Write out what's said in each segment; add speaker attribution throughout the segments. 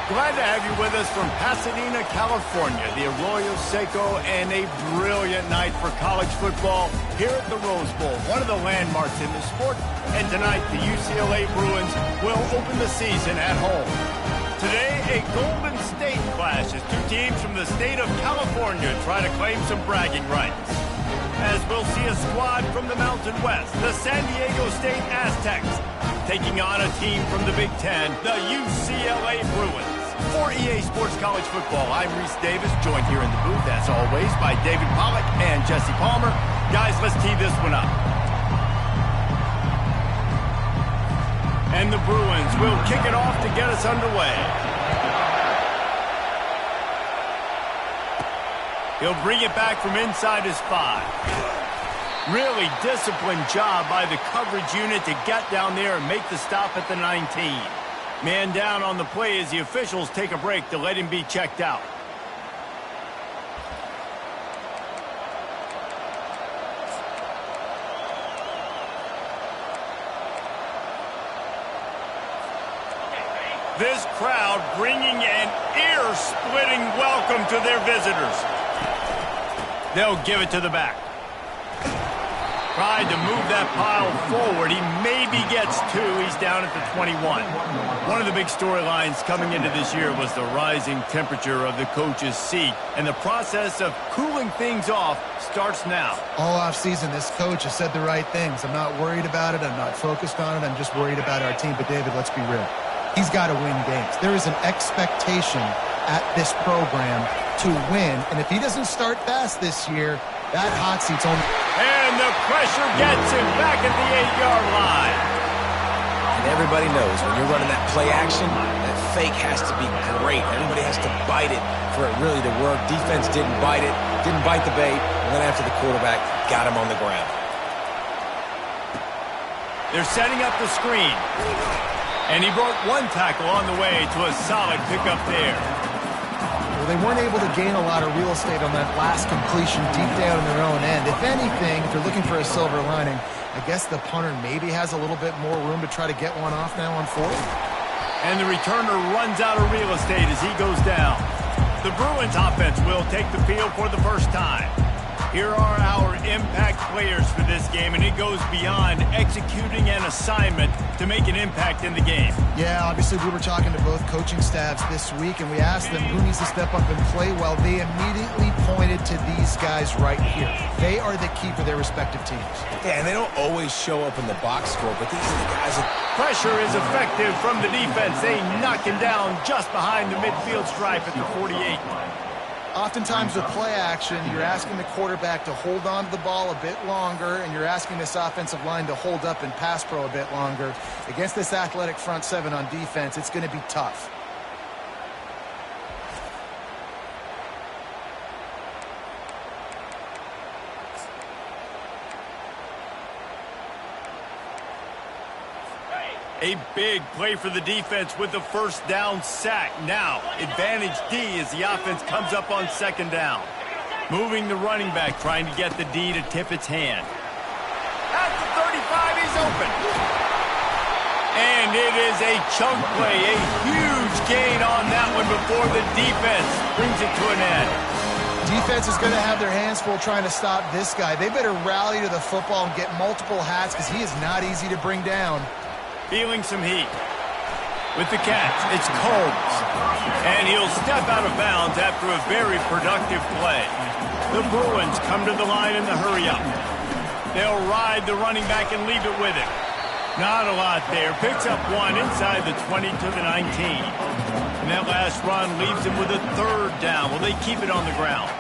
Speaker 1: Glad to have you with us from Pasadena, California, the Arroyo Seco, and a brilliant night for college football here at the Rose Bowl, one of the landmarks in the sport. And tonight, the UCLA Bruins will open the season at home. Today, a Golden State clash as two teams from the state of California try to claim some bragging rights. As we'll see a squad from the Mountain West, the San Diego State Aztecs, taking on a team from the Big Ten, the UCLA Bruins. For EA Sports College Football, I'm Reese Davis, joined here in the booth, as always, by David Pollack and Jesse Palmer. Guys, let's tee this one up. And the Bruins will kick it off to get us underway. He'll bring it back from inside his 5. Really disciplined job by the coverage unit to get down there and make the stop at the 19. Man down on the play as the officials take a break to let him be checked out. This crowd bringing an ear-splitting welcome to their visitors. They'll give it to the back. Tried to move that pile forward. He maybe gets 2. He's down at the 21. One of the big storylines coming into this year was the rising temperature of the coach's seat. And the process of cooling things off starts now.
Speaker 2: All offseason, this coach has said the right things. I'm not worried about it. I'm not focused on it. I'm just worried about our team. But, David, let's be real. He's got to win games. There is an expectation at this program to win. And if he doesn't start fast this year, that hot seat's on.
Speaker 1: And the pressure gets him back at the 8-yard line.
Speaker 3: And everybody knows when you're running that play action, that fake has to be great. Everybody has to bite it for it really to work. Defense didn't bite it, didn't bite the bait, and then after the quarterback got him on the ground.
Speaker 1: They're setting up the screen. And he broke one tackle on the way to a solid pickup there.
Speaker 2: Well, they weren't able to gain a lot of real estate on that last completion deep down in their own end. If anything, if they're looking for a silver lining, I guess the punter maybe has a little bit more room to try to get one off now on 4th.
Speaker 1: And the returner runs out of real estate as he goes down. The Bruins offense will take the field for the first time. Here are our impact players for this game, and it goes beyond executing an assignment to make an impact in the game.
Speaker 2: Yeah, obviously we were talking to both coaching staffs this week, and we asked them who needs to step up and play well. They immediately pointed to these guys right here. They are the key for their respective teams.
Speaker 3: Yeah, and they don't always show up in the box score, but these are the guys that...
Speaker 1: Pressure is effective from the defense. They knock him down just behind the midfield stripe at the 48.
Speaker 2: Oftentimes with play action, you're asking the quarterback to hold on to the ball a bit longer, and you're asking this offensive line to hold up and pass pro a bit longer. Against this athletic front 7 on defense, it's going to be tough.
Speaker 1: A big play for the defense with the first down sack. Now, advantage D as the offense comes up on 2nd down. Moving the running back, trying to get the D to tip its hand. At the 35, he's open. And it is a chunk play, a huge gain on that one before the defense brings it to an end.
Speaker 2: Defense is going to have their hands full trying to stop this guy. They better rally to the football and get multiple hats because he is not easy to bring down.
Speaker 1: Feeling some heat. With the catch, it's Combs. And he'll step out of bounds after a very productive play. The Bruins come to the line in the hurry-up. They'll ride the running back and leave it with him. Not a lot there. Picks up 1 inside the 20 to the 19. And that last run leaves him with a 3rd down. Well, they keep it on the ground.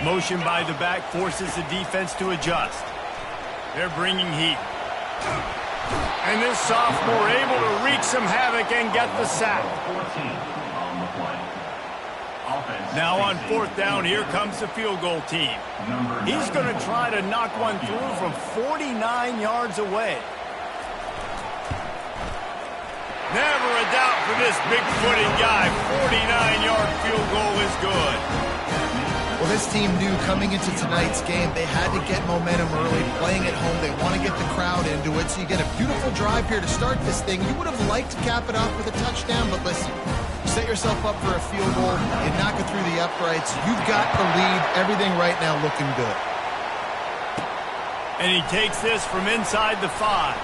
Speaker 1: Motion by the back forces the defense to adjust. They're bringing heat. And this sophomore able to wreak some havoc and get the sack. Now on 4th down, here comes the field goal team. He's going to try to knock one through from 49 yards away. Never a doubt for this big-footed guy. 49-yard field goal is good.
Speaker 2: Well, this team knew coming into tonight's game they had to get momentum early, playing at home. They want to get the crowd into it, so you get a beautiful drive here to start this thing. You would have liked to cap it off with a touchdown, but listen, you set yourself up for a field goal, you knock it through the uprights, you've got the lead, everything right now looking good.
Speaker 1: And he takes this from inside the 5.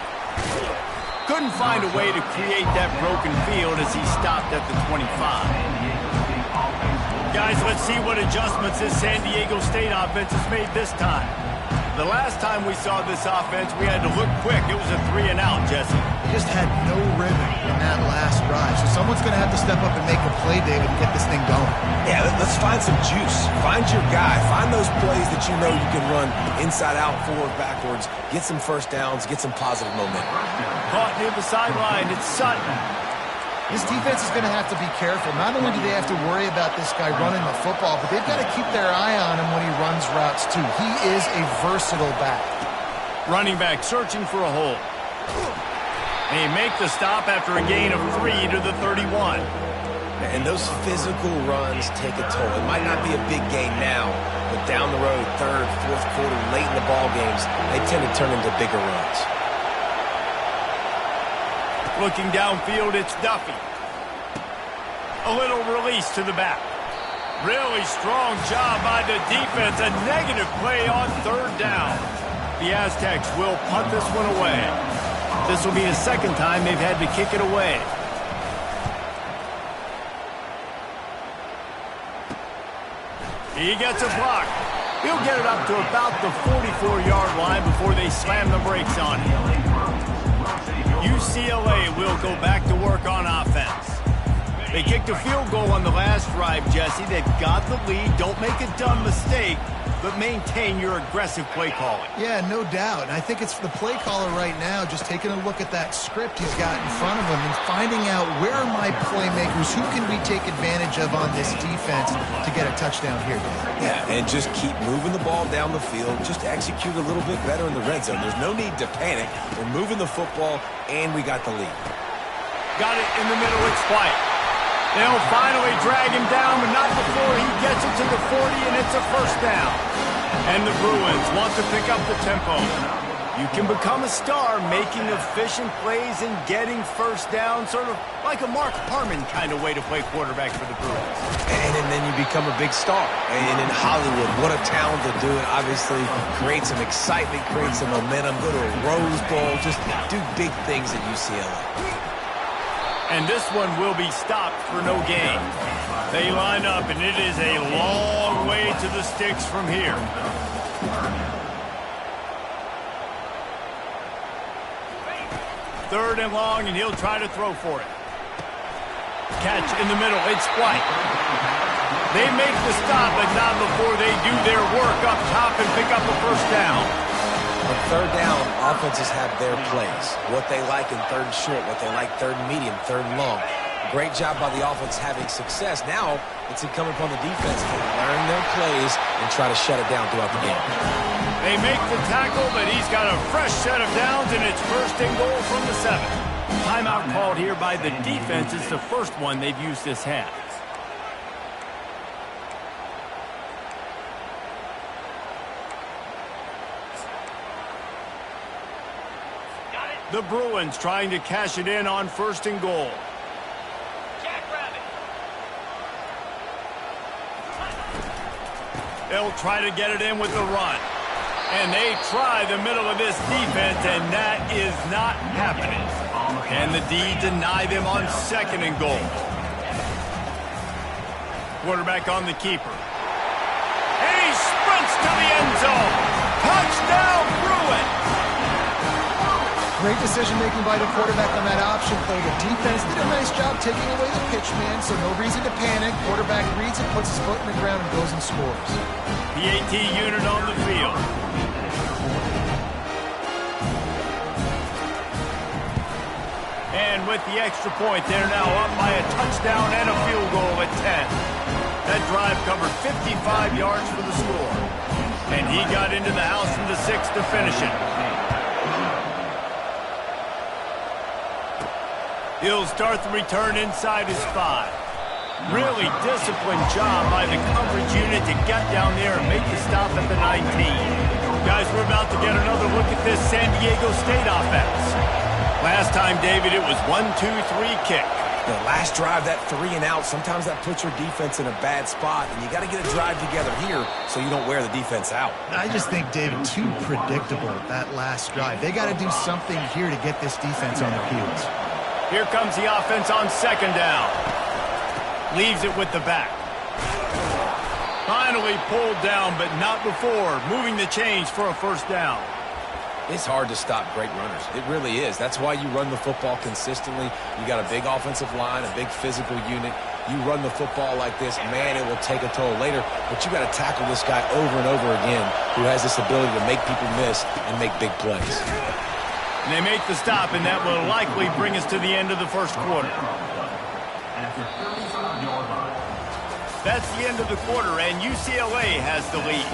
Speaker 1: Couldn't find a way to create that broken field as he stopped at the 25. Guys, let's see what adjustments this San Diego State offense has made this time. The last time we saw this offense, we had to look quick. It was a 3-and-out, Jesse.
Speaker 2: They just had no rhythm in that last drive. So someone's going to have to step up and make a play, David, and get this thing going.
Speaker 3: Yeah, let's find some juice. Find your guy. Find those plays that you know you can run inside out, forward, backwards. Get some first downs. Get some positive momentum.
Speaker 1: Caught near the sideline. It's Sutton.
Speaker 2: This defense is going to have to be careful. Not only do they have to worry about this guy running the football, but they've got to keep their eye on him when he runs routes, too. He is a versatile back.
Speaker 1: Running back searching for a hole. They make the stop after a gain of 3 to the 31.
Speaker 3: And those physical runs take a toll. It might not be a big gain now, but down the road, third, fourth quarter, late in the ball games, they tend to turn into bigger runs.
Speaker 1: Looking downfield, it's Duffy. A little release to the back. Really strong job by the defense. A negative play on 3rd down. The Aztecs will punt this one away. This will be the second time they've had to kick it away. He gets a block. He'll get it up to about the 44-yard line before they slam the brakes on him. UCLA will go back to work on offense. They kicked a field goal on the last drive, Jesse. They've got the lead. Don't make a dumb mistake, but maintain your aggressive play calling.
Speaker 2: Yeah, no doubt. And I think it's the play caller right now just taking a look at that script he's got in front of him and finding out where are my playmakers, who can we take advantage of on this defense to get a touchdown here.
Speaker 3: Yeah, and just keep moving the ball down the field. Just execute a little bit better in the red zone. There's no need to panic. We're moving the football, and we got the lead.
Speaker 1: Got it in the middle. It's quiet. They'll finally drag him down, but not before he gets it to the 40, and it's a first down. And the Bruins want to pick up the tempo. You can become a star making efficient plays and getting first down, sort of like a Mark Harmon kind of way to play quarterback for the Bruins.
Speaker 3: And then you become a big star. And in Hollywood, what a talent to do it. Obviously, create some excitement, create some momentum, go to a Rose Bowl, just do big things at UCLA.
Speaker 1: And this one will be stopped for no gain. They line up, and it is a long way to the sticks from here. Third and long, and he'll try to throw for it. Catch in the middle. It's White. They make the stop, but not before they do their work up top and pick up a first down.
Speaker 3: On 3rd down, offenses have their plays. What they like in 3rd and short, what they like 3rd and medium, 3rd and long. Great job by the offense having success. Now, it's incumbent upon the defense to learn their plays and try to shut it down throughout the game.
Speaker 1: They make the tackle, but he's got a fresh set of downs, and it's 1st and goal from the 7. Timeout called here by the defense. It's the first one they've used this half. The Bruins trying to cash it in on 1st and goal. They'll try to get it in with the run. And they try the middle of this defense, and that is not happening. And the D deny them on 2nd and goal. Quarterback on the keeper. And he sprints to the end zone. Touchdown, Bruins!
Speaker 2: Great decision-making by the quarterback on that option play. The defense did a nice job taking away the pitch man, so no reason to panic. Quarterback reads it, puts his foot in the ground, and goes and scores.
Speaker 1: PAT unit on the field. And with the extra point, they're now up by a touchdown and a field goal at 10. That drive covered 55 yards for the score. And he got into the house from the 6 to finish it. He'll start the return inside his 5. Really disciplined job by the coverage unit to get down there and make the stop at the 19. Guys, we're about to get another look at this San Diego State offense. Last time, David, it was 1-2-3 kick.
Speaker 3: The last drive, that 3 and out, sometimes that puts your defense in a bad spot, and you got to get a drive together here so you don't wear the defense out.
Speaker 2: I just think, David, too predictable, that last drive. They got to do something here to get this defense on their heels.
Speaker 1: Here comes the offense on second down. Leaves it with the back. Finally pulled down, but not before. Moving the chains for a first down.
Speaker 3: It's hard to stop great runners. It really is. That's why you run the football consistently. You got a big offensive line, a big physical unit. You run the football like this, man, it will take a toll later. But you got to tackle this guy over and over again who has this ability to make people miss and make big plays.
Speaker 1: And they make the stop, and that will likely bring us to the end of the first quarter. That's the end of the quarter, and UCLA has the lead.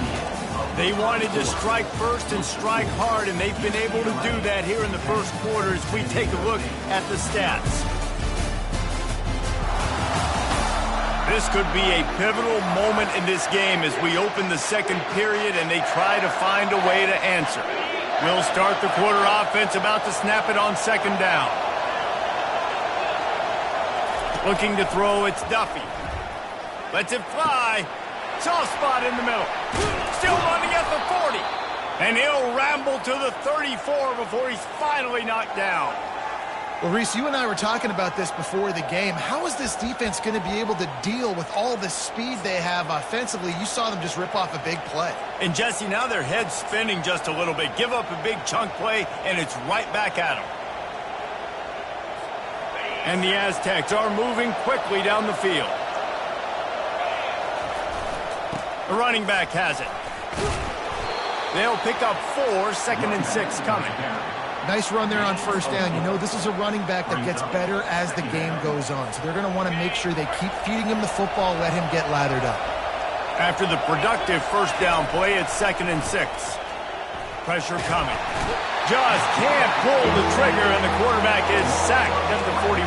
Speaker 1: They wanted to strike first and strike hard, and they've been able to do that here in the first quarter as we take a look at the stats. This could be a pivotal moment in this game as we open the second period and they try to find a way to answer. We'll start the quarter offense, about to snap it on second down. Looking to throw, it's Duffy. Lets it fly. Soft spot in the middle. Still running at the 40. And he'll ramble to the 34 before he's finally knocked down.
Speaker 2: Well, Reese, you and I were talking about this before the game. How is this defense going to be able to deal with all the speed they have offensively? You saw them just rip off a big play.
Speaker 1: And, Jesse, now their head's spinning just a little bit. Give up a big chunk play, and it's right back at them. And the Aztecs are moving quickly down the field. The running back has it. They'll pick up 4, 2nd and 6 coming.
Speaker 2: Nice run there on first down. You know, this is a running back that gets better as the game goes on. So they're going to want to make sure they keep feeding him the football, let him get lathered up.
Speaker 1: After the productive first down play, it's 2nd and 6. Pressure coming. Just can't pull the trigger, and the quarterback is sacked at the 41.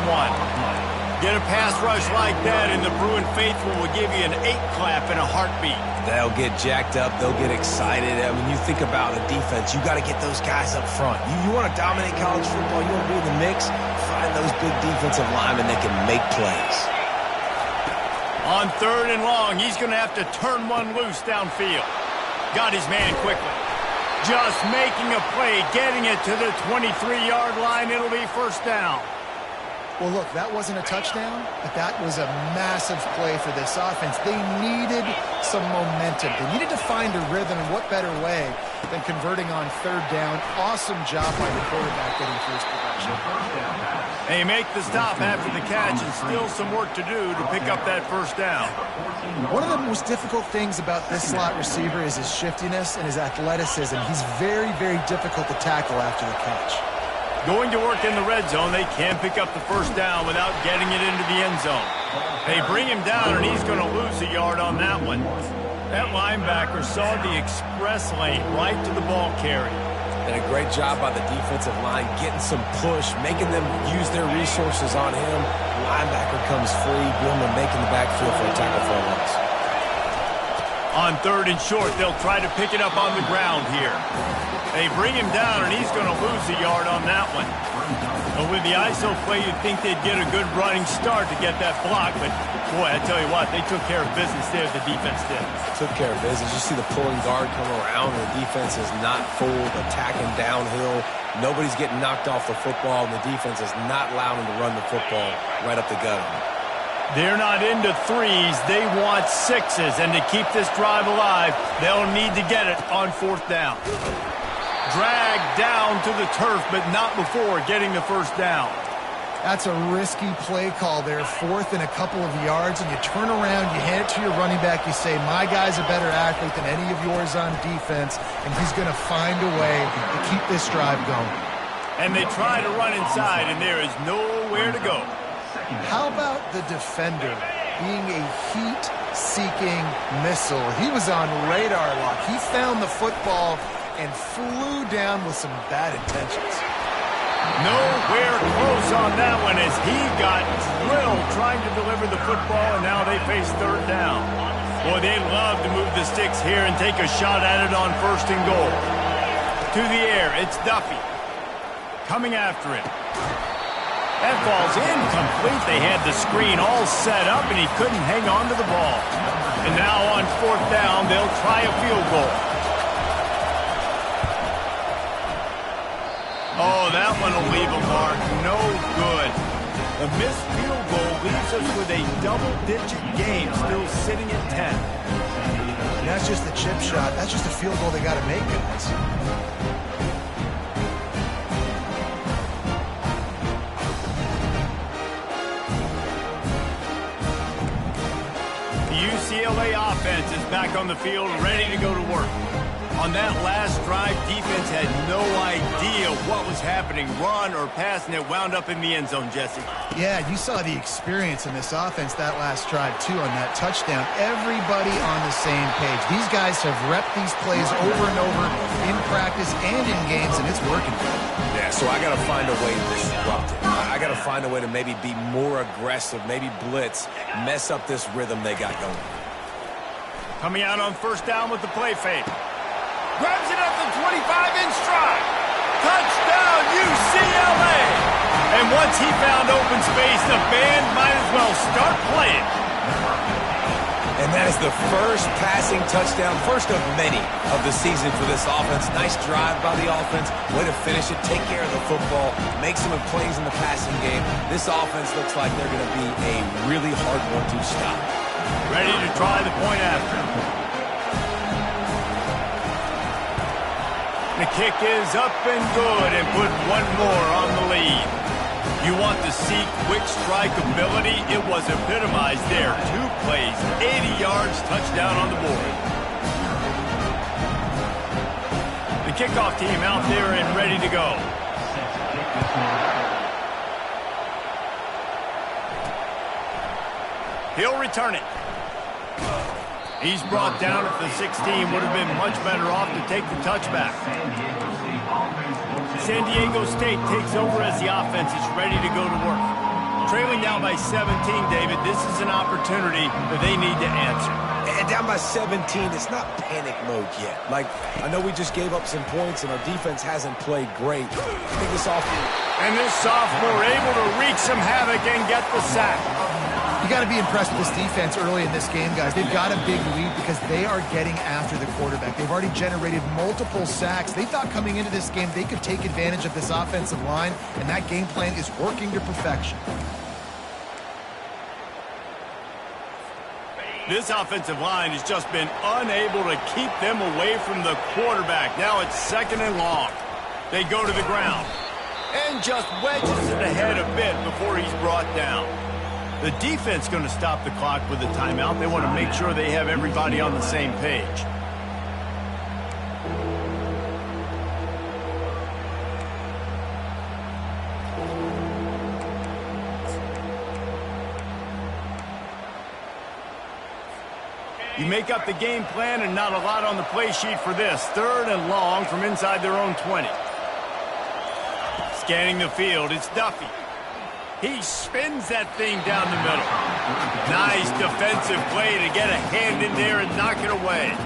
Speaker 1: Get a pass rush like that, and the Bruin faithful will give you an 8-clap in a heartbeat.
Speaker 3: They'll get jacked up. They'll get excited. I mean, you think about the defense. You got to get those guys up front. You want to dominate college football. You want to be in the mix. Find those big defensive linemen that can make plays.
Speaker 1: On 3rd and long, he's going to have to turn one loose downfield. Got his man quickly. Just making a play, getting it to the 23-yard line. It'll be first down.
Speaker 2: Well, look, that wasn't a touchdown, but that was a massive play for this offense. They needed some momentum. They needed to find a rhythm, and what better way than converting on 3rd down. Awesome job by the quarterback getting through his production.
Speaker 1: They make the stop after the catch, and still some work to do to pick up that first down.
Speaker 2: One of the most difficult things about this slot receiver is his shiftiness and his athleticism. He's very, very difficult to tackle after the catch.
Speaker 1: Going to work in the red zone, they can't pick up the first down without getting it into the end zone. They bring him down, and he's going to lose a yard on that one. That linebacker saw the express lane right to the ball carrier.
Speaker 3: And a great job by the defensive line, getting some push, making them use their resources on him. The linebacker comes free, Gilman making the backfield for a tackle for a loss.
Speaker 1: On 3rd and short, they'll try to pick it up on the ground here. They bring him down, and he's going to lose a yard on that one. But with the ISO play, you'd think they'd get a good running start to get that block. But, boy, I tell you what, they took care of business there, the defense did.
Speaker 3: Took care of business. You see the pulling guard come around, and the defense is not full, attacking downhill. Nobody's getting knocked off the football, and the defense is not allowing them to run the football right up the gut.
Speaker 1: They're not into 3s. They want 6s. And to keep this drive alive, they'll need to get it on 4th down. Dragged down to the turf, but not before getting the first down.
Speaker 2: That's a risky play call there, 4th and a couple of yards, and you turn around, you hand it to your running back, you say, my guy's a better athlete than any of yours on defense, and he's going to find a way to keep this drive going.
Speaker 1: And they try to run inside, and there is nowhere to go.
Speaker 2: How about the defender being a heat-seeking missile? He was on radar lock. He found the football and flew down with some bad intentions.
Speaker 1: Nowhere close on that one as he got drilled trying to deliver the football, and now they face third down. Boy, they'd love to move the sticks here and take a shot at it on 1st and goal. To the air, it's Duffy. Coming after it. That ball's incomplete. They had the screen all set up, and he couldn't hang on to the ball. And now on 4th down, they'll try a field goal. Oh, that one will leave a mark. No good. The missed field goal leaves us with a double-digit game, still sitting at 10.
Speaker 2: And that's just the chip shot. That's just a field goal they got to make, guys.
Speaker 1: The UCLA offense is back on the field, ready to go to work. On that last drive, defense had no idea what was happening, run or pass, and it wound up in the end zone, Jesse.
Speaker 2: Yeah, you saw the experience in this offense that last drive, too, on that touchdown. Everybody on the same page. These guys have repped these plays over and over in practice and in games, and it's working for them.
Speaker 3: Yeah, so I got to find a way to disrupt it. I got to find a way to maybe be more aggressive, maybe blitz, mess up this rhythm they got going.
Speaker 1: Coming out on 1st down with the play fake. Grabs it up the 25 in stride. Touchdown, UCLA! And once he found open space, the band might as well start playing.
Speaker 3: And that is the first passing touchdown, first of many of the season for this offense. Nice drive by the offense. Way to finish it, take care of the football, make some plays in the passing game. This offense looks like they're going to be a really hard one to stop.
Speaker 1: Ready to try the point after. The kick is up and good and put one more on the lead. You want to see quick strike ability? It was epitomized there. 2 plays, 80 yards, touchdown on the board. The kickoff team out there and ready to go. He'll return it. He's brought down at the 16. Would have been much better off to take the touchback. San Diego State takes over as the offense is ready to go to work. Trailing down by 17, David, this is an opportunity that they need to answer.
Speaker 3: And down by 17, it's not panic mode yet. Like, I know we just gave up some points and our defense hasn't played great. I think this offense...
Speaker 1: And this sophomore able to wreak some havoc and get the sack.
Speaker 2: You got to be impressed with this defense early in this game, guys. They've got a big lead because they are getting after the quarterback. They've already generated multiple sacks. They thought coming into this game they could take advantage of this offensive line, and that game plan is working to perfection.
Speaker 1: This offensive line has just been unable to keep them away from the quarterback. Now it's 2nd and long. They go to the ground and just wedges it ahead a bit before he's brought down. The defense going to stop the clock with a timeout. They want to make sure they have everybody on the same page. You make up the game plan and not a lot on the play sheet for this. 3rd and long from inside their own 20. Scanning the field, it's Duffy. He spins that thing down the middle. Nice defensive play to get a hand in there and knock it away.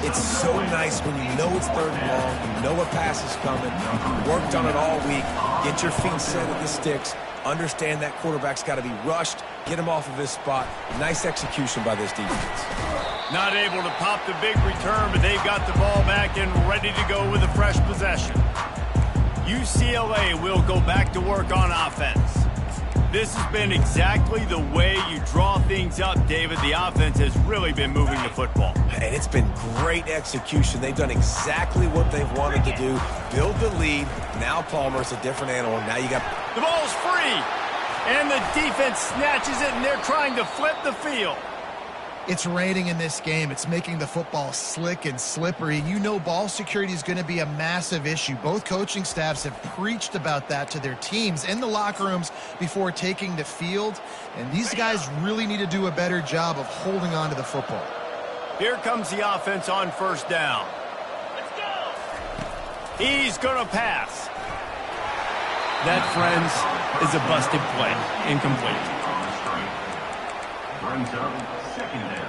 Speaker 3: It's so nice when you know it's 3rd and long, you know a pass is coming, you worked on it all week, get your feet set at the sticks, understand that quarterback's got to be rushed, get him off of his spot. Nice execution by this defense.
Speaker 1: Not able to pop the big return, but they've got the ball back and ready to go with a fresh possession. UCLA will go back to work on offense. This has been exactly the way you draw things up, David. The offense has really been moving the football.
Speaker 3: And it's been great execution. They've done exactly what they've wanted to do. Build the lead. Now Palmer's a different animal. Now you got...
Speaker 1: The ball's free. And the defense snatches it, and they're trying to flip the field.
Speaker 2: It's raining in this game. It's making the football slick and slippery. You know ball security is going to be a massive issue. Both coaching staffs have preached about that to their teams in the locker rooms before taking the field. And these guys really need to do a better job of holding on to the football.
Speaker 1: Here comes the offense on 1st down. Let's go. He's going to pass. That, friends, is a busted play. Incomplete.
Speaker 4: Brings up second down.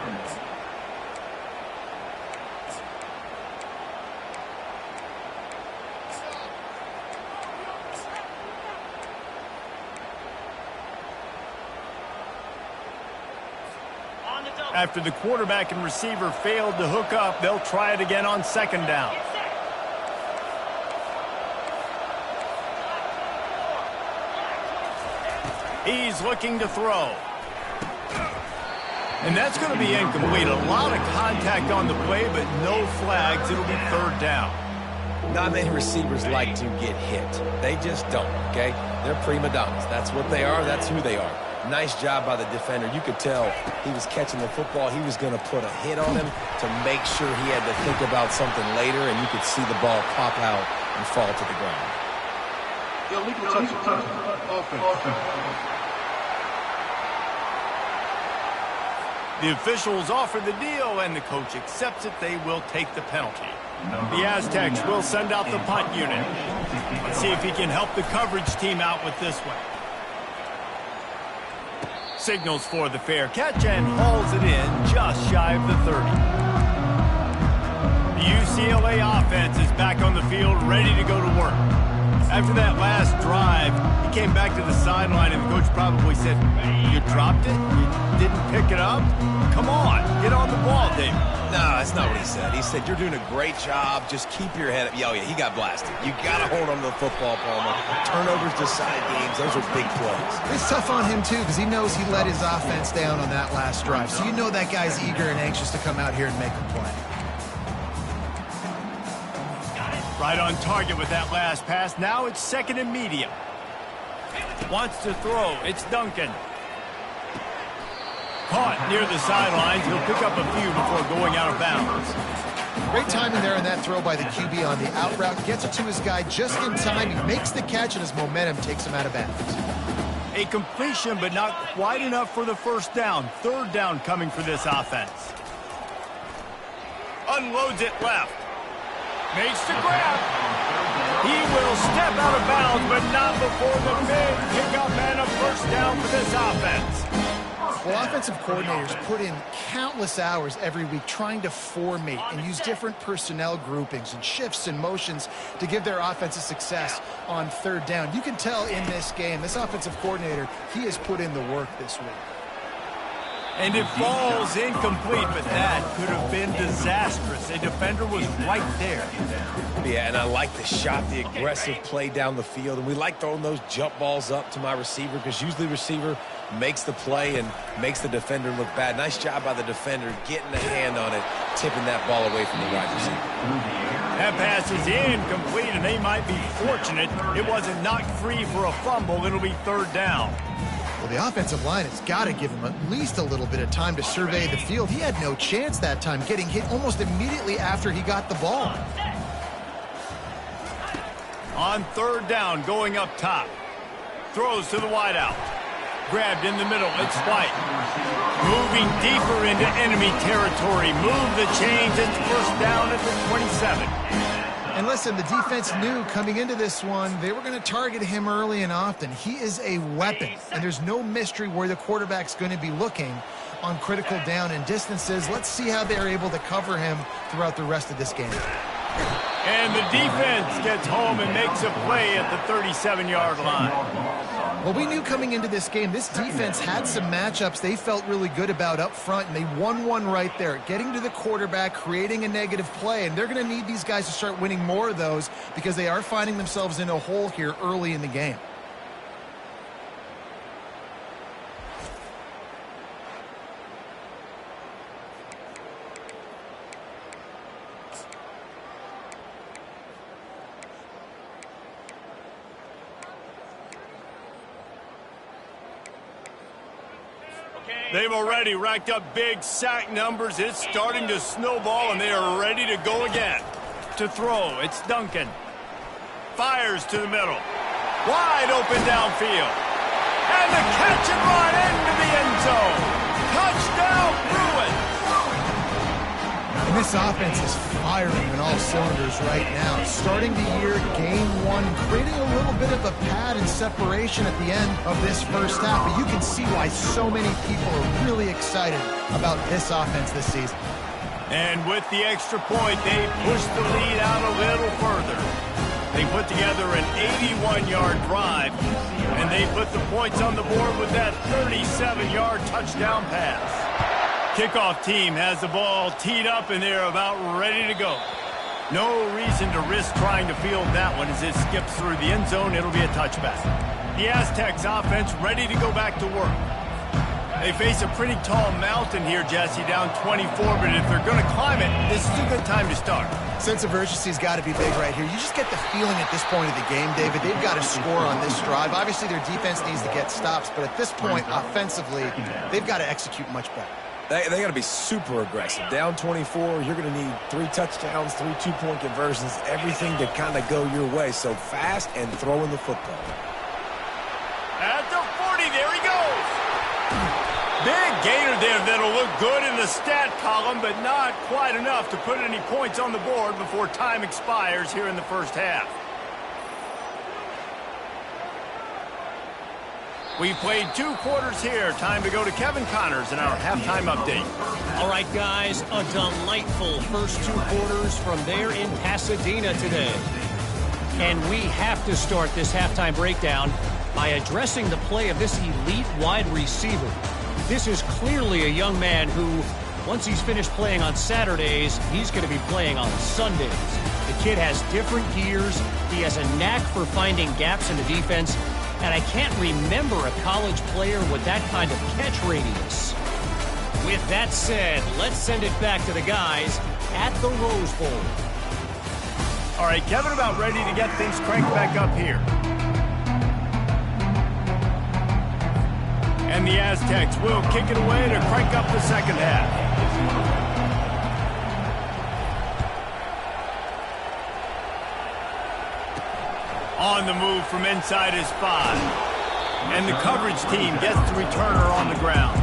Speaker 1: After the quarterback and receiver failed to hook up, they'll try it again on second down. He's looking to throw. And that's going to be incomplete. A lot of contact on the play, but no flags. It'll be third down.
Speaker 3: Not many receivers like to get hit. They just don't, okay? They're prima donnas. That's what they are. That's who they are. Nice job by the defender. You could tell he was catching the football. He was going to put a hit on him to make sure he had to think about something later, and you could see the ball pop out and fall to the ground.
Speaker 4: Illegal touch. Offense.
Speaker 1: The officials offer the deal, and the coach accepts it. They will take the penalty. The Aztecs will send out the punt unit. Let's see if he can help the coverage team out with this one. Signals for the fair catch and hauls it in just shy of the 30. The UCLA offense is back on the field, ready to go to work. After that last drive, he came back to the sideline, and the coach probably said, "You dropped it? You didn't pick it up? Come on, get on the ball, David."
Speaker 3: No, that's not what he said. He said, "You're doing a great job. Just keep your head up." Oh, yeah, he got blasted. You got to hold on to the football, Palmer. Turnovers decide games. Those are big plays.
Speaker 2: It's tough on him, too, because he knows he let his offense down on that last drive. So you know that guy's eager and anxious to come out here and make a play.
Speaker 1: Right on target with that last pass. Now it's second and medium. Wants to throw. It's Duncan. Caught near the sidelines. He'll pick up a few before going out of bounds.
Speaker 2: Great timing there in that throw by the QB on the out route. Gets it to his guy just in time. He makes the catch, and his momentum takes him out of bounds.
Speaker 1: A completion, but not quite enough for the first down. Third down coming for this offense. Unloads it left. Makes the grab. He will step out of bounds, but not before the big pickup and a first down for this offense.
Speaker 2: Well, offensive coordinators put in countless hours every week trying to formate and use different personnel groupings and shifts and motions to give their offensive success on third down. You can tell in this game, this offensive coordinator, he has put in the work this week.
Speaker 1: And it falls incomplete, but that could have been disastrous. A defender was right there.
Speaker 3: Yeah, and I like the shot, the aggressive play down the field. And we like throwing those jump balls up to my receiver because usually the receiver makes the play and makes the defender look bad. Nice job by the defender getting a hand on it, tipping that ball away from the wide receiver.
Speaker 1: That pass is incomplete, and they might be fortunate it wasn't knocked free for a fumble. It'll be third down.
Speaker 2: Well, the offensive line has got to give him at least a little bit of time to survey the field. He had no chance that time, getting hit almost immediately after he got the ball.
Speaker 1: On third down, going up top. Throws to the wideout. Grabbed in the middle. It's White. Moving deeper into enemy territory. Move the chains. It's first down at the 27.
Speaker 2: And listen, the defense knew coming into this one, they were going to target him early and often. He is a weapon, and there's no mystery where the quarterback's going to be looking on critical down and distances. Let's see how they're able to cover him throughout the rest of this game.
Speaker 1: And the defense gets home and makes a play at the 37-yard line.
Speaker 2: Well, we knew coming into this game, this defense had some matchups they felt really good about up front, and they won one right there, getting to the quarterback, creating a negative play, and they're going to need these guys to start winning more of those because they are finding themselves in a hole here early in the game.
Speaker 1: They've already racked up big sack numbers. It's starting to snowball, and they are ready to go again. To throw, it's Duncan. Fires to the middle. Wide open downfield. And the catch and run into the end zone. Touchdown, Bruins!
Speaker 2: And this offense is firing on all cylinders right now. Starting the year, game one, creating a little bit of a pad and separation at the end of this first half. But you can see why so many people are really excited about this offense this season.
Speaker 1: And with the extra point, they pushed the lead out a little further. They put together an 81-yard drive, and they put the points on the board with that 37-yard touchdown pass. Kickoff team has the ball teed up, and they're about ready to go. No reason to risk trying to field that one as it skips through the end zone. It'll be a touchback. The Aztecs offense ready to go back to work. They face a pretty tall mountain here, Jesse, down 24, but if they're going to climb it, this is a good time to start.
Speaker 2: Sense of urgency's got to be big right here. You just get the feeling at this point of the game, David, they've got to score on this drive. Obviously, their defense needs to get stops, but at this point, offensively, they've got to execute much better.
Speaker 3: They got to be super aggressive. Down 24, you're going to need 3 touchdowns, 3 two-point conversions, everything to kind of go your way. So fast and throwing the football.
Speaker 1: At the 40, there he goes. Big gainer there that'll look good in the stat column, but not quite enough to put any points on the board before time expires here in the first half. We played 2 quarters here. Time to go to Kevin Connors in our halftime update.
Speaker 5: All right, guys, a delightful first 2 quarters from there in Pasadena today. And we have to start this halftime breakdown by addressing the play of this elite wide receiver. This is clearly a young man who, once he's finished playing on Saturdays, he's going to be playing on Sundays. The kid has different gears. He has a knack for finding gaps in the defense. And I can't remember a college player with that kind of catch radius. With that said, let's send it back to the guys at the Rose Bowl.
Speaker 1: All right, Kevin about ready to get things cranked back up here. And the Aztecs will kick it away to crank up the second half. On the move from inside his 5. And the coverage team gets the returner on the ground.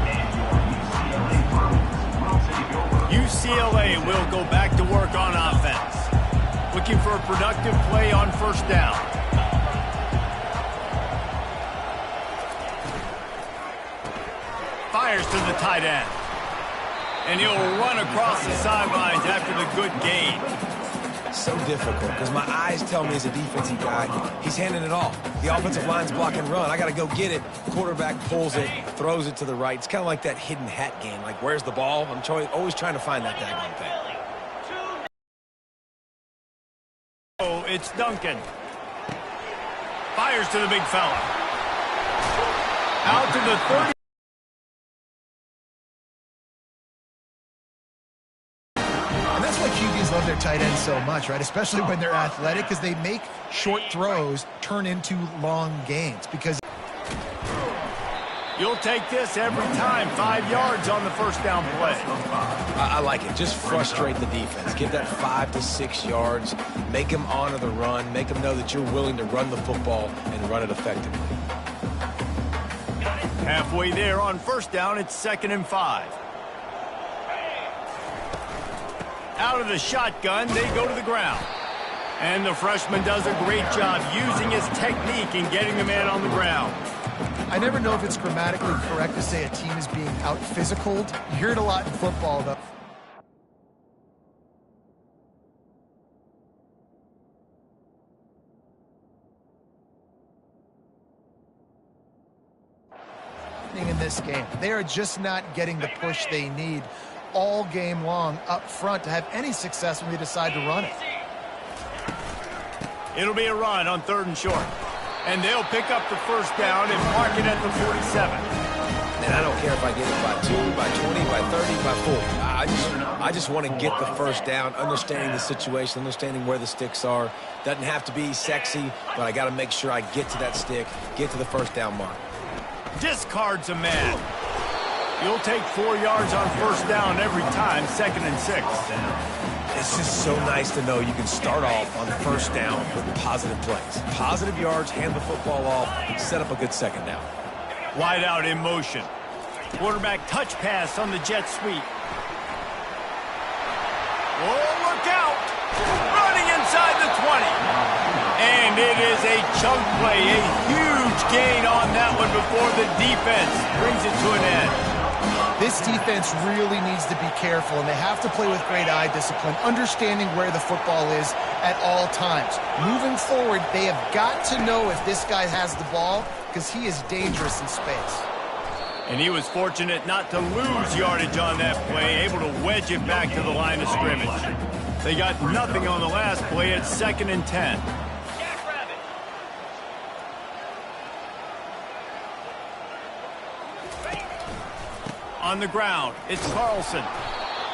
Speaker 1: UCLA will go back to work on offense. Looking for a productive play on first down. Fires to the tight end. And he'll run across the sidelines after the good gain.
Speaker 3: So difficult because my eyes tell me as a defensive guy, he's handing it off. The offensive line's block and run. I got to go get it. Quarterback pulls it, throws it to the right. It's kind of like that hidden hat game. Like, where's the ball? I'm always trying to find that daggone thing.
Speaker 1: Oh, it's Duncan. Fires to the big fella. Out to the 30.
Speaker 2: QBs love their tight ends so much, right? Especially when they're athletic, because they make short throws turn into long gains. Because
Speaker 1: you'll take this every time. 5 yards on the first down play.
Speaker 3: I like it. Just frustrate the defense. Give that 5 to 6 yards. Make them honor the run. Make them know that you're willing to run the football and run it effectively.
Speaker 1: Halfway there on first down, it's 2nd and 5. Out of the shotgun, they go to the ground. And the freshman does a great job using his technique and getting the man on the ground.
Speaker 2: I never know if it's grammatically correct to say a team is being out-physicaled. You hear it a lot in football, though. In this game, they are just not getting the push they need all game long up front to have any success when they decide to run it.
Speaker 1: It'll be a run on 3rd and short. And they'll pick up the first down and mark it at the 47.
Speaker 3: And I don't care if I get it by 2, by 20, by 30, by 40. I just want to get the first down, understanding the situation, understanding where the sticks are. Doesn't have to be sexy, but I got to make sure I get to that stick, get to the first down mark.
Speaker 1: Discards a man. You'll take 4 yards on first down every time, 2nd and 6.
Speaker 3: It's just so nice to know you can start off on first down with positive plays. Positive yards, hand the football off, set up a good second down.
Speaker 1: Wide out in motion. Quarterback touch pass on the jet sweep. Oh, look out! Running inside the 20. And it is a chunk play, a huge gain on that one before the defense brings it to an end.
Speaker 2: This defense really needs to be careful, and they have to play with great eye discipline, understanding where the football is at all times. Moving forward, they have got to know if this guy has the ball, because he is dangerous in space.
Speaker 1: And he was fortunate not to lose yardage on that play, able to wedge it back to the line of scrimmage. They got nothing on the last play at 2nd and 10. On the ground, it's Carlson.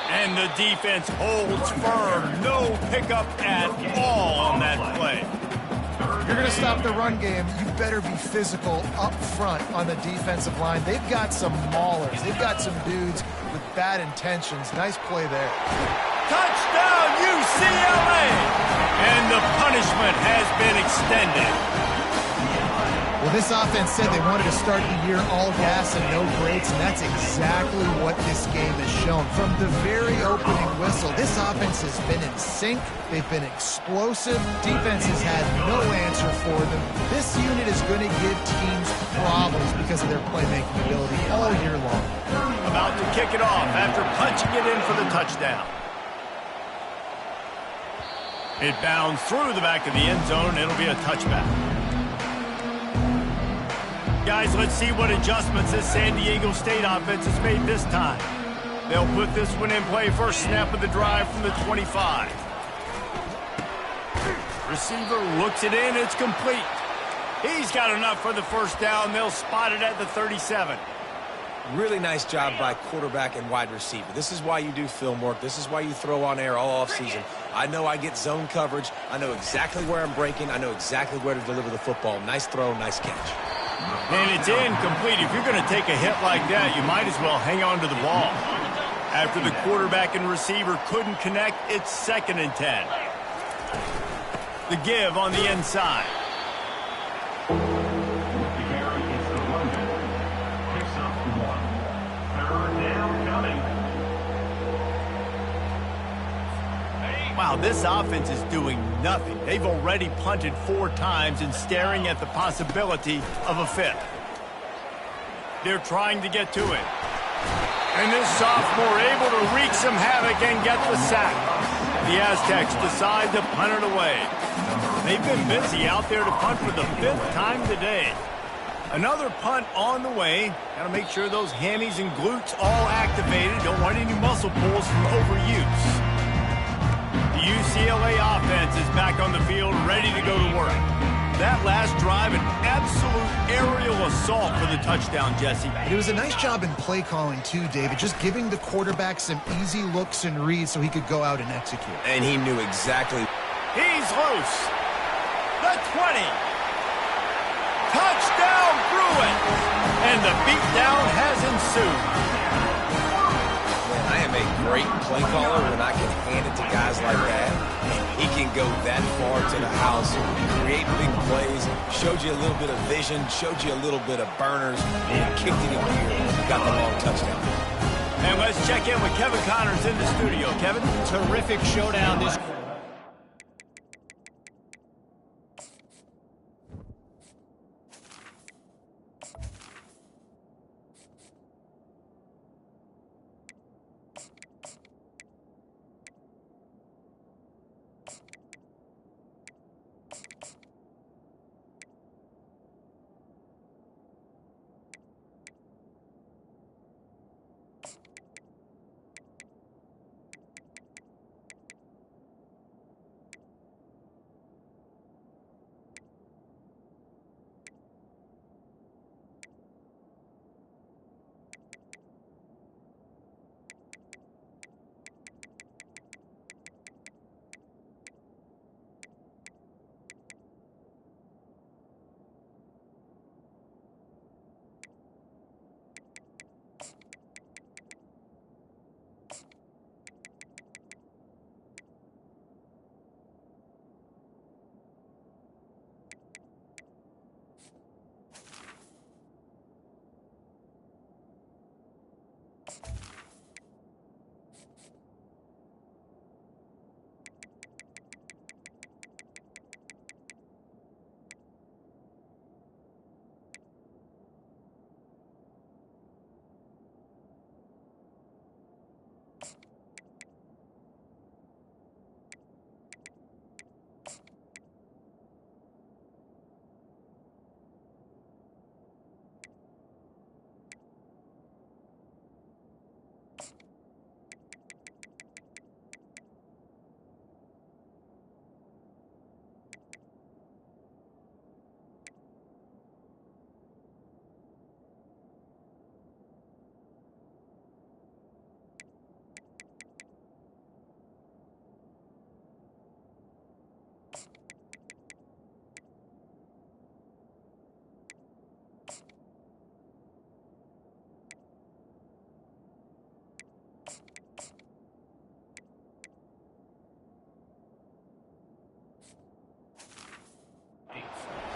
Speaker 1: And the defense holds firm. No pickup at all on that play.
Speaker 2: If you're going to stop the run game, you better be physical up front on the defensive line. They've got some maulers. They've got some dudes with bad intentions. Nice play there.
Speaker 1: Touchdown, UCLA! And the punishment has been extended.
Speaker 2: Well, this offense said they wanted to start the year all gas and no brakes, and that's exactly what this game has shown. From the very opening whistle, this offense has been in sync. They've been explosive. Defense has had no answer for them. This unit is going to give teams problems because of their playmaking ability all year long.
Speaker 1: About to kick it off after punching it in for the touchdown. It bounds through the back of the end zone. It'll be a touchback. Guys, let's see what adjustments this San Diego State offense has made this time. They'll put this one in play first snap of the drive from the 25. Receiver looks it in. It's complete. He's got enough for the first down. They'll spot it at the 37.
Speaker 3: Really nice job by quarterback and wide receiver. This is why you do film work. This is why you throw on air all offseason. I know I get zone coverage. I know exactly where I'm breaking. I know exactly where to deliver the football. Nice throw, nice catch.
Speaker 1: And it's incomplete. If you're going to take a hit like that, you might as well hang on to the ball. After the quarterback and receiver couldn't connect, it's 2nd and 10. The give on the inside. Wow, this offense is doing nothing. They've already punted 4 times and staring at the possibility of a 5th. They're trying to get to it. And this sophomore able to wreak some havoc and get the sack. The Aztecs decide to punt it away. They've been busy out there to punt for the 5th time today. Another punt on the way. Got to make sure those hammies and glutes all activated. Don't want any muscle pulls from overuse. The UCLA offense is back on the field, ready to go to work. That last drive, an absolute aerial assault for the touchdown, Jesse.
Speaker 2: It was a nice job in play calling, too, David, just giving the quarterback some easy looks and reads so he could go out and execute.
Speaker 3: And he knew exactly.
Speaker 1: He's loose. The 20. Touchdown, Bruins. And the beatdown has ensued.
Speaker 3: I am a great play caller when I can hand it to guys like that. And he can go that far to the house, create big plays, showed you a little bit of vision, showed you a little bit of burners, and kicked it in here. Got the long touchdown.
Speaker 1: And let's check in with Kevin Connors in the studio. Kevin?
Speaker 5: Terrific showdown this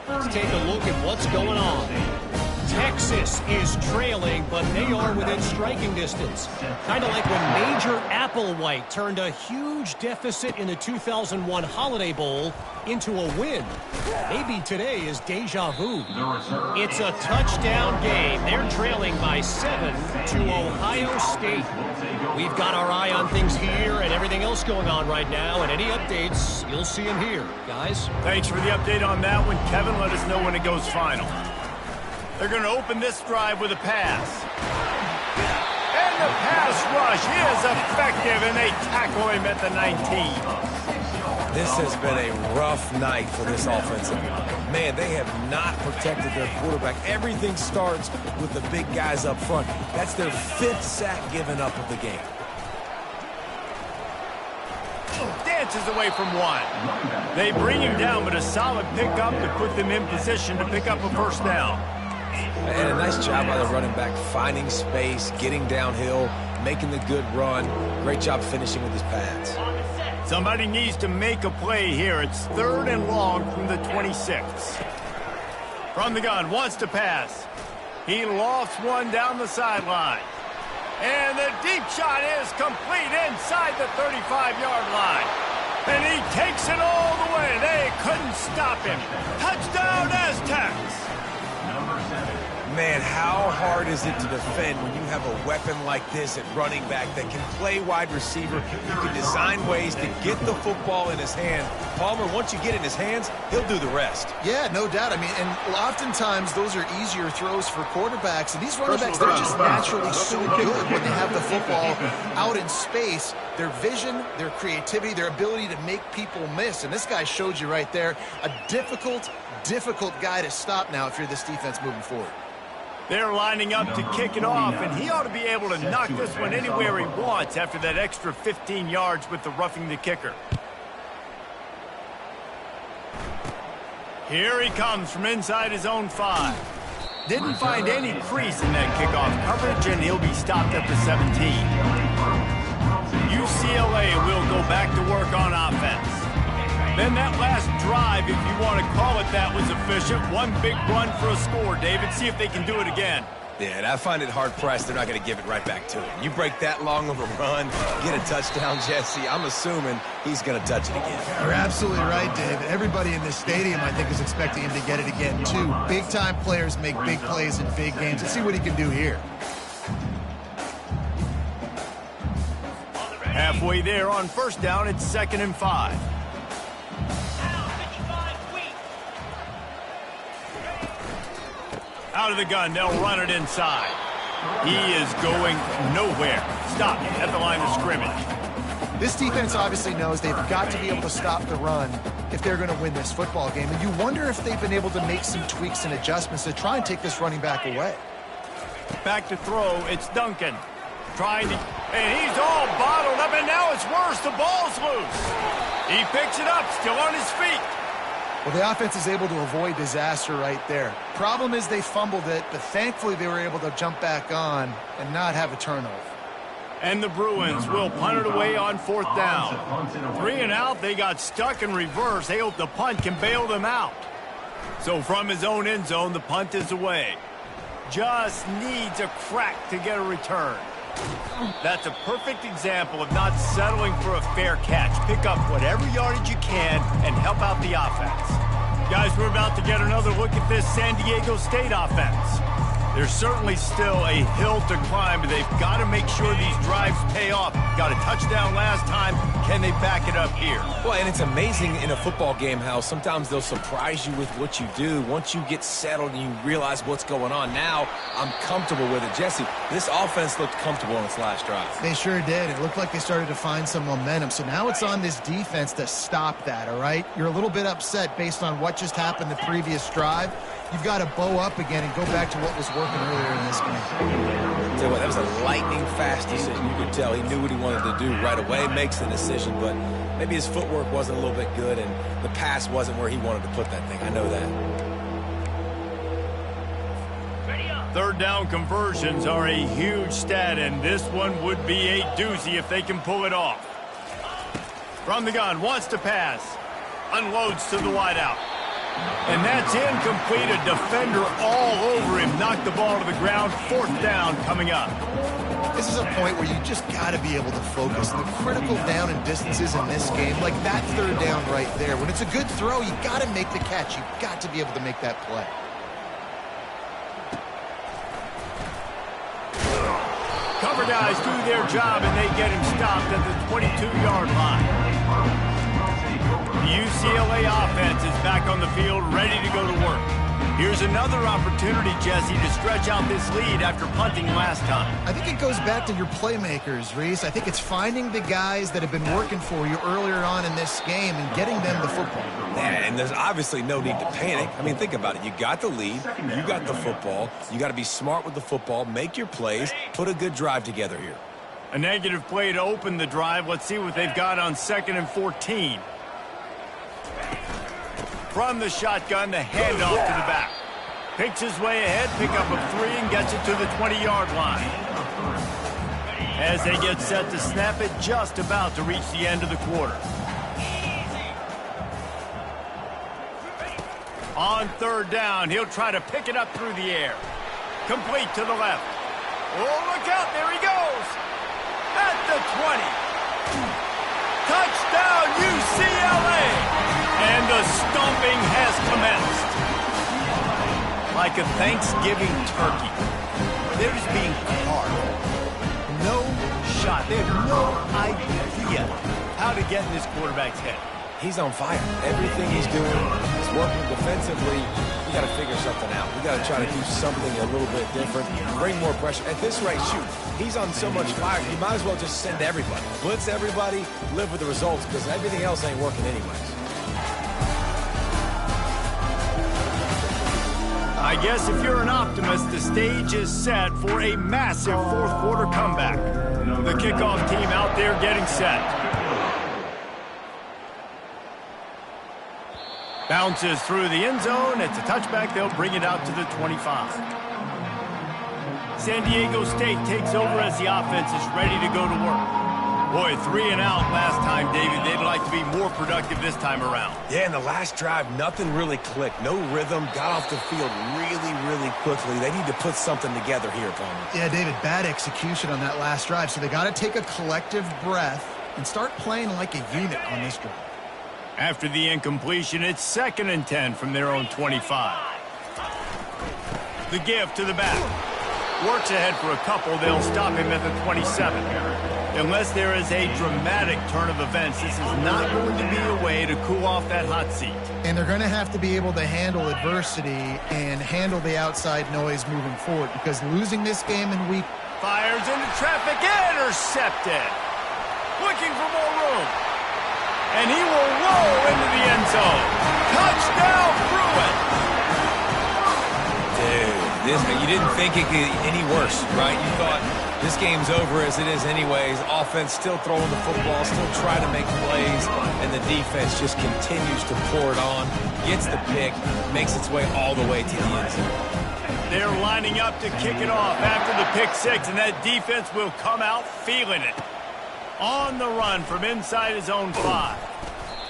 Speaker 5: Let's take a look at what's going on. Texas is trailing, but they are within striking distance. Kind of like when Major Applewhite turned a huge deficit in the 2001 Holiday Bowl into a win. Maybe today is deja vu. It's a touchdown game. They're trailing by 7 to Ohio State. We've got our eye on things here and everything else going on right now, and any updates, you'll see them here. Guys?
Speaker 1: Thanks for the update on that one, Kevin. Let us know when it goes final. They're going to open this drive with a pass. And the pass rush is effective, and they tackle him at the 19.
Speaker 3: This has been a rough night for this offensive line. Man, they have not protected their quarterback. Everything starts with the big guys up front. That's their 5th sack given up of the game.
Speaker 1: Dances away from one. They bring him down, but a solid pickup to put them in position to pick up a first down.
Speaker 3: And a nice job by the running back, finding space, getting downhill, making the good run. Great job finishing with his pads.
Speaker 1: Somebody needs to make a play here. It's 3rd and long from the 26. From the gun, wants to pass. He lofts one down the sideline. And the deep shot is complete inside the 35-yard line. And he takes it all the way. They couldn't stop him. Touchdown, Aztecs!
Speaker 3: Man, how hard is it to defend when you have a weapon like this at running back that can play wide receiver? You can design ways to get the football in his hand. Palmer, once you get it in his hands, he'll do the rest.
Speaker 2: Yeah, no doubt. I mean, and oftentimes those are easier throws for quarterbacks. And these running backs, they're just naturally so good when they have the football out in space. Their vision, their creativity, their ability to make people miss. And this guy showed you right there, a difficult guy to stop now if you're this defense moving forward.
Speaker 1: They're lining up to kick it off, and he ought to be able to knock this one anywhere he wants after that extra 15 yards with the roughing the kicker. Here he comes from inside his own 5. Didn't find any crease in that kickoff coverage, and he'll be stopped at the 17. UCLA will go back to work on offense. Then that last drive, if you want to call it that, was efficient. One big run for a score, David. See if they can do it again.
Speaker 3: Yeah, and I find it hard-pressed they're not going to give it right back to him. You break that long of a run, get a touchdown, Jesse, I'm assuming he's going to touch it again.
Speaker 2: You're absolutely right, David. Everybody in this stadium, I think, is expecting him to get it again, too. Big-time players make big plays in big games. Let's see what he can do here.
Speaker 1: Halfway there on first down, it's 2nd and 5. Out of the gun, they'll run it inside. He is going nowhere. Stop at the line of scrimmage.
Speaker 2: This defense obviously knows they've got to be able to stop the run if they're going to win this football game. And you wonder if they've been able to make some tweaks and adjustments to try and take this running back away.
Speaker 1: Back to throw, it's Duncan. Trying to, and he's all bottled up, and now it's worse. The ball's loose. He picks it up, still on his feet.
Speaker 2: Well, the offense is able to avoid disaster right there. Problem is they fumbled it, but thankfully they were able to jump back on and not have a turnover.
Speaker 1: And the Bruins will punt it away on 4th down. 3 and out, they got stuck in reverse. They hope the punt can bail them out. So from his own end zone, the punt is away. Just needs a crack to get a return. That's a perfect example of not settling for a fair catch. Pick up whatever yardage you can and help out the offense. Guys, we're about to get another look at this San Diego State offense. There's certainly still a hill to climb, but they've got to make sure these drives pay off. Got a touchdown last time. Can they back it up here?
Speaker 3: Well, and it's amazing in a football game how sometimes they'll surprise you with what you do. Once you get settled and you realize what's going on, now I'm comfortable with it. Jesse, this offense looked comfortable in its last drive.
Speaker 2: They sure did. It looked like they started to find some momentum. So now it's on this defense to stop that, all right? You're a little bit upset based on what just happened the previous drive. You've got to bow up again and go back to what was working earlier in this game.
Speaker 3: Tell you what, that was a lightning-fast decision. You could tell he knew what he wanted to do right away, makes the decision, but maybe his footwork wasn't a little bit good and the pass wasn't where he wanted to put that thing. I know that.
Speaker 1: 3rd down conversions are a huge stat, and this one would be a doozy if they can pull it off. From the gun, wants to pass. Unloads to the wideout. And that's incomplete. A defender all over him. Knocked the ball to the ground. 4th down coming up.
Speaker 2: This is a point where you just got to be able to focus. The critical down and distances in this game, like that 3rd down right there. When it's a good throw, you got to make the catch. You got to be able to make that play.
Speaker 1: Cover guys do their job, and they get him stopped at the 22-yard line. The UCLA offense is back on the field, ready to go to work. Here's another opportunity, Jesse, to stretch out this lead after punting last time.
Speaker 2: I think it goes back to your playmakers, Reese. I think it's finding the guys that have been working for you earlier on in this game and getting them the football.
Speaker 3: Yeah, and there's obviously no need to panic. I mean, think about it. You got the lead. You got the football. You got to be smart with the football, make your plays, put a good drive together here.
Speaker 1: A negative play to open the drive. Let's see what they've got on 2nd and 14. From the shotgun, the handoff to the back. Picks his way ahead, pick up a 3, and gets it to the 20-yard line. As they get set to snap it, just about to reach the end of the quarter. On 3rd down, he'll try to pick it up through the air. Complete to the left. Oh, look out, there he goes. At the 20. Touchdown, UCLA! And the stomping has commenced. Like a Thanksgiving turkey. They're just being carved. No shot. They have no idea how to get in this quarterback's head.
Speaker 3: He's on fire. Everything he's doing is working defensively. We got to figure something out. We got to try to do something a little bit different. Bring more pressure. At this rate, shoot. He's on so much fire. You might as well just send everybody. Blitz everybody. Live with the results because everything else ain't working anyways.
Speaker 1: I guess if you're an optimist, the stage is set for a massive 4th quarter comeback. The kickoff team out there getting set. Bounces through the end zone. It's a touchback. They'll bring it out to the 25. San Diego State takes over as the offense is ready to go to work. Boy, 3 and out last time, David. They'd like to be more productive this time around.
Speaker 3: Yeah, in the last drive, nothing really clicked. No rhythm. Got off the field really quickly. They need to put something together here, Palmer.
Speaker 2: Yeah, David, bad execution on that last drive. So they got to take a collective breath and start playing like a unit on this drive.
Speaker 1: After the incompletion, it's 2nd and 10 from their own 25. The give to the back. Works ahead for a couple. They'll stop him at the 27. Unless there is a dramatic turn of events, this is not going to be a way to cool off that hot seat.
Speaker 2: And they're going to have to be able to handle adversity and handle the outside noise moving forward because losing this game in week...
Speaker 1: Fires into traffic, intercepted. Looking for more room. And he will roll into the end zone. Touchdown, Bruins!
Speaker 3: Dude, you didn't think it could get any worse, right? You thought this game's over as it is anyways. Offense still throwing the football, still trying to make plays, and the defense just continues to pour it on, gets the pick, makes its way all the way to the end zone.
Speaker 1: They're lining up to kick it off after the pick 6, and that defense will come out feeling it. On the run from inside his own 5.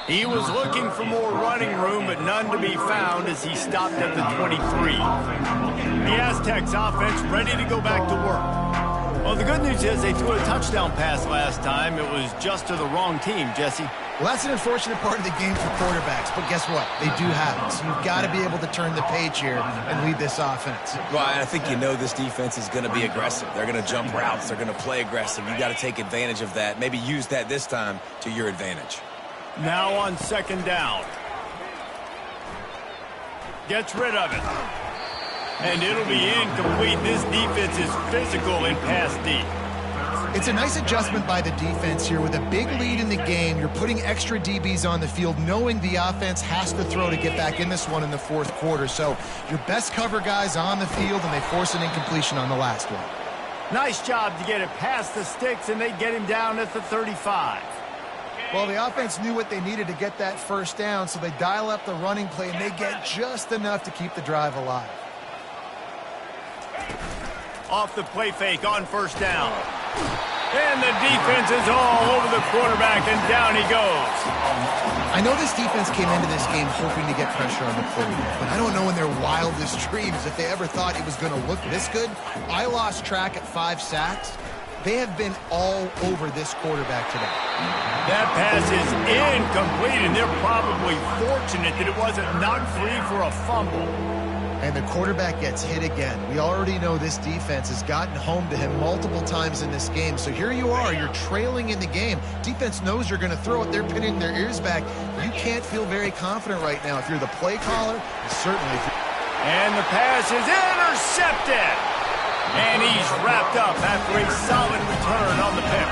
Speaker 1: He was looking for more running room, but none to be found as he stopped at the 23. The Aztecs offense ready to go back to work. Well, the good news is they threw a touchdown pass last time. It was just to the wrong team, Jesse.
Speaker 2: Well, that's an unfortunate part of the game for quarterbacks, but guess what? They do have it, so you've got to be able to turn the page here and lead this offense.
Speaker 3: Well, I think you know this defense is going to be aggressive. They're going to jump routes. They're going to play aggressive. You got to take advantage of that. Maybe use that this time to your advantage.
Speaker 1: Now on 2nd down. Gets rid of it. And it'll be incomplete. This defense is physical in pass deep.
Speaker 2: It's a nice adjustment by the defense here. With a big lead in the game, you're putting extra DBs on the field, knowing the offense has to throw to get back in this one in the 4th quarter. So your best cover guys on the field, and they force an incompletion on the last one.
Speaker 1: Nice job to get it past the sticks, and they get him down at the 35.
Speaker 2: Well, the offense knew what they needed to get that 1st down, so they dial up the running play, and they get just enough to keep the drive alive.
Speaker 1: Off the play fake on 1st down. And the defense is all over the quarterback, and down he goes.
Speaker 2: I know this defense came into this game hoping to get pressure on the quarterback, but I don't know in their wildest dreams if they ever thought it was going to look this good. I lost track at 5 sacks. They have been all over this quarterback today.
Speaker 1: That pass is incomplete, and they're probably fortunate that it wasn't knocked free for a fumble.
Speaker 2: And the quarterback gets hit again. We already know this defense has gotten home to him multiple times in this game. So here you are, you're trailing in the game. Defense knows you're going to throw it. They're pinning their ears back. You can't feel very confident right now if you're the play caller. Certainly.
Speaker 1: And the pass is intercepted. And he's wrapped up after a solid return on the pick.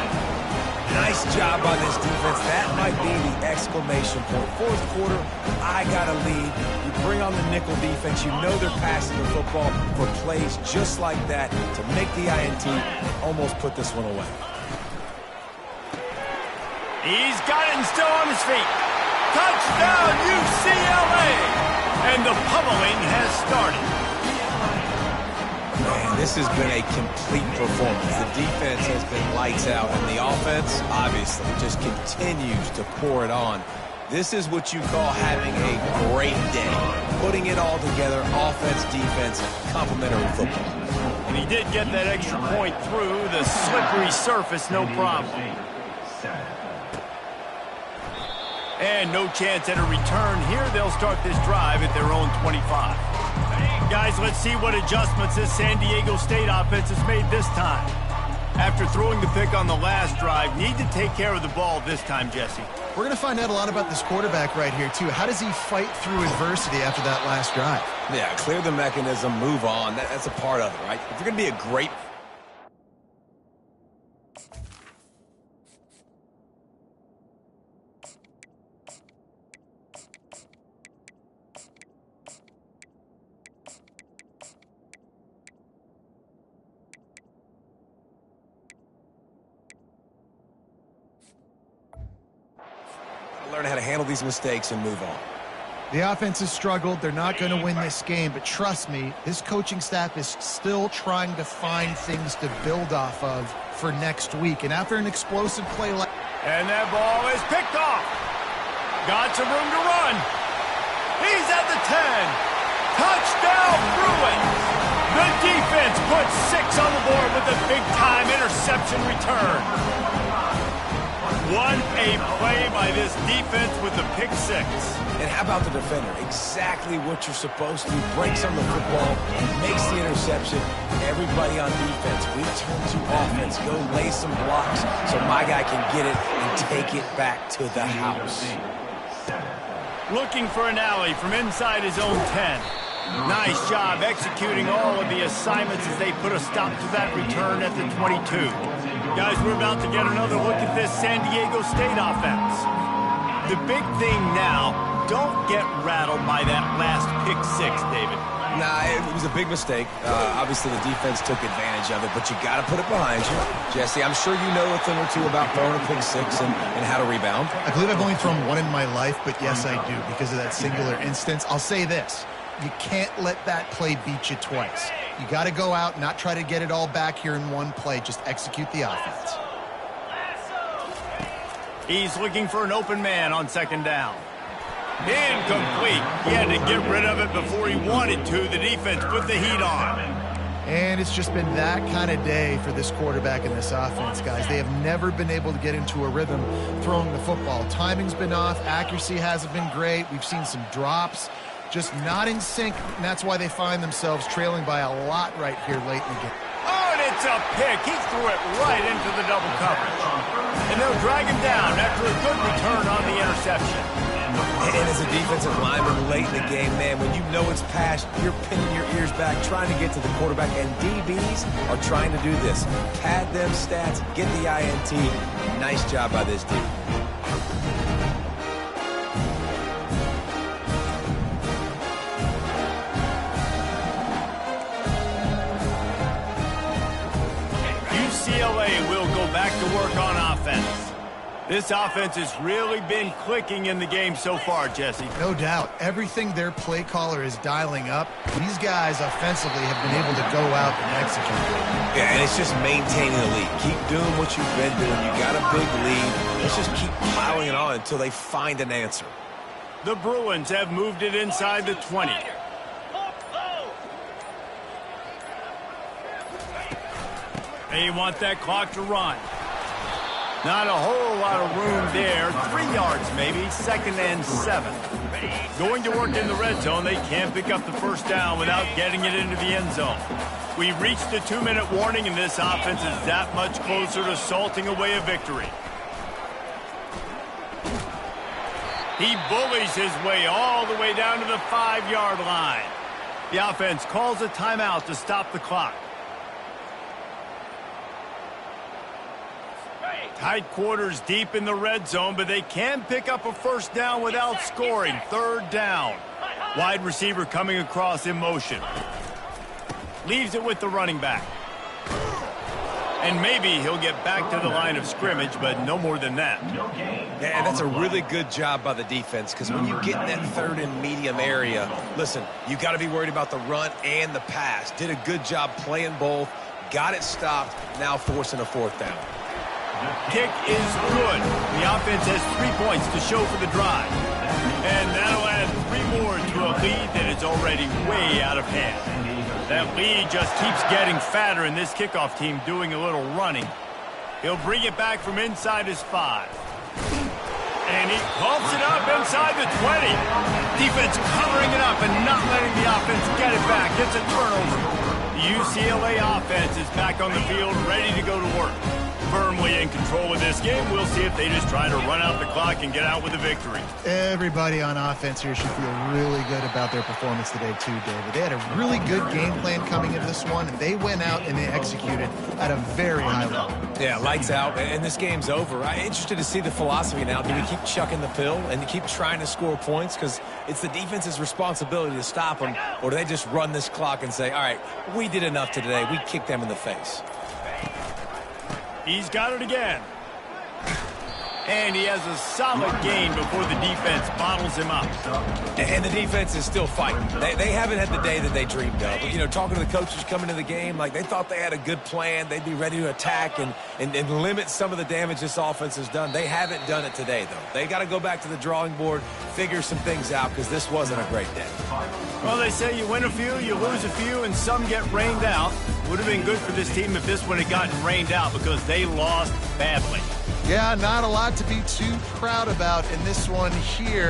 Speaker 3: Nice job on this defense. That might be the exclamation point. Fourth quarter, I got a lead. You bring on the nickel defense. You know they're passing the football for plays just like that to make the INT almost put this one away.
Speaker 1: He's got it and still on his feet. Touchdown, UCLA! And the pummeling has started.
Speaker 3: Man, this has been a complete performance. The defense has been lights out, and the offense, obviously, just continues to pour it on. This is what you call having a great day. Putting it all together, offense, defense, complementary football.
Speaker 1: And he did get that extra point through the slippery surface, no problem. And no chance at a return here. They'll start this drive at their own 25. Guys, let's see what adjustments this San Diego State offense has made this time. After throwing the pick on the last drive, need to take care of the ball this time, Jesse.
Speaker 2: We're going to find out a lot about this quarterback right here, too. How does he fight through adversity after that last drive?
Speaker 3: Yeah, clear the mechanism, move on. That's a part of it, right? If you're going to be a great... learn how to handle these mistakes and move on.
Speaker 2: The offense has struggled. They're not going to win this game, but trust me, this coaching staff is still trying to find things to build off of for next week. And after an explosive play like...
Speaker 1: And that ball is picked off. Got some room to run. He's at the 10. Touchdown, Bruins. The defense puts 6 on the board with a big-time interception return. What a play by this defense with the pick 6.
Speaker 3: And how about the defender? Exactly what you're supposed to do. Breaks on the football, makes the interception. Everybody on defense, we turn to offense. Go lay some blocks so my guy can get it and take it back to the house.
Speaker 1: Looking for an alley from inside his own 10. Nice job executing all of the assignments as they put a stop to that return at the 22. Guys, we're about to get another look at this San Diego State offense. The big thing now, don't get rattled by that last pick 6, David.
Speaker 3: Nah, it was a big mistake. Obviously, the defense took advantage of it, but you got to put it behind you. Jesse, I'm sure you know a thing or two about throwing a pick 6 and how to rebound.
Speaker 2: I believe I've only thrown one in my life, but yes, I do because of that singular instance. I'll say this. You can't let that play beat you twice. You got to go out, not try to get it all back here in one play. Just execute the offense.
Speaker 1: He's looking for an open man on second down. Incomplete. He had to get rid of it before he wanted to. The defense put the heat on.
Speaker 2: And it's just been that kind of day for this quarterback and this offense, guys. They have never been able to get into a rhythm throwing the football. Timing's been off. Accuracy hasn't been great. We've seen some drops. Just not in sync, and that's why they find themselves trailing by a lot right here late in the game.
Speaker 1: Oh, and it's a pick. He threw it right into the double coverage. And they'll drag him down after a good return on the interception.
Speaker 3: And as a defensive lineman late in the game, man, when you know it's past, you're pinning your ears back, trying to get to the quarterback, and DBs are trying to do this. Pad them stats, get the INT. Nice job by this dude.
Speaker 1: UCLA will go back to work on offense. This offense has really been clicking in the game so far, Jesse.
Speaker 2: No doubt. Everything their play caller is dialing up, these guys offensively have been able to go out and execute.
Speaker 3: Yeah, and it's just maintaining the lead. Keep doing what you've been doing. You got a big lead. Let's just keep piling it on until they find an answer.
Speaker 1: The Bruins have moved it inside the 20. They want that clock to run. Not a whole lot of room there. 3 yards maybe. 2nd and 7. Going to work in the red zone. They can't pick up the first down without getting it into the end zone. We reached the 2-minute warning, and this offense is that much closer to salting away a victory. He bullies his way all the way down to the 5-yard line. The offense calls a timeout to stop the clock. Tight quarters deep in the red zone, but they can pick up a first down without scoring. 3rd down. Wide receiver coming across in motion. Leaves it with the running back. And maybe he'll get back to the line of scrimmage, but no more than that.
Speaker 3: Yeah, that's a really good job by the defense, because when you get in that 3rd and medium area, listen, you got to be worried about the run and the pass. Did a good job playing both, got it stopped, now forcing a 4th down.
Speaker 1: Kick is good. The offense has 3 points to show for the drive. And that'll add 3 more to a lead that is already way out of hand. That lead just keeps getting fatter, and this kickoff team doing a little running. He'll bring it back from inside his 5. And he pumps it up inside the 20. Defense covering it up and not letting the offense get it back. Gets a turnover. The UCLA offense is back on the field, ready to go to work. Firmly in control of this game. We'll see if they just try to run out the clock and get out with a victory.
Speaker 2: Everybody on offense here should feel really good about their performance today too, David. They had a really good game plan coming into this one, and they went out and they executed at a very high level.
Speaker 3: Yeah, lights out, and this game's over. I'm interested to see the philosophy now. Do we keep chucking the pill and keep trying to score points? Because it's the defense's responsibility to stop them, or do they just run this clock and say, all right, we did enough today. We kicked them in the face.
Speaker 1: He's got it again. And he has a solid gain before the defense bottles him up.
Speaker 3: And the defense is still fighting. They haven't had the day that they dreamed of. But, you know, talking to the coaches coming to the game, like they thought they had a good plan. They'd be ready to attack and limit some of the damage this offense has done. They haven't done it today, though. They got to go back to the drawing board, figure some things out, because this wasn't a great day.
Speaker 1: Well, they say you win a few, you lose a few, and some get rained out. Would have been good for this team if this one had gotten rained out, because they lost badly.
Speaker 2: Yeah, not a lot to be too proud about in this one here.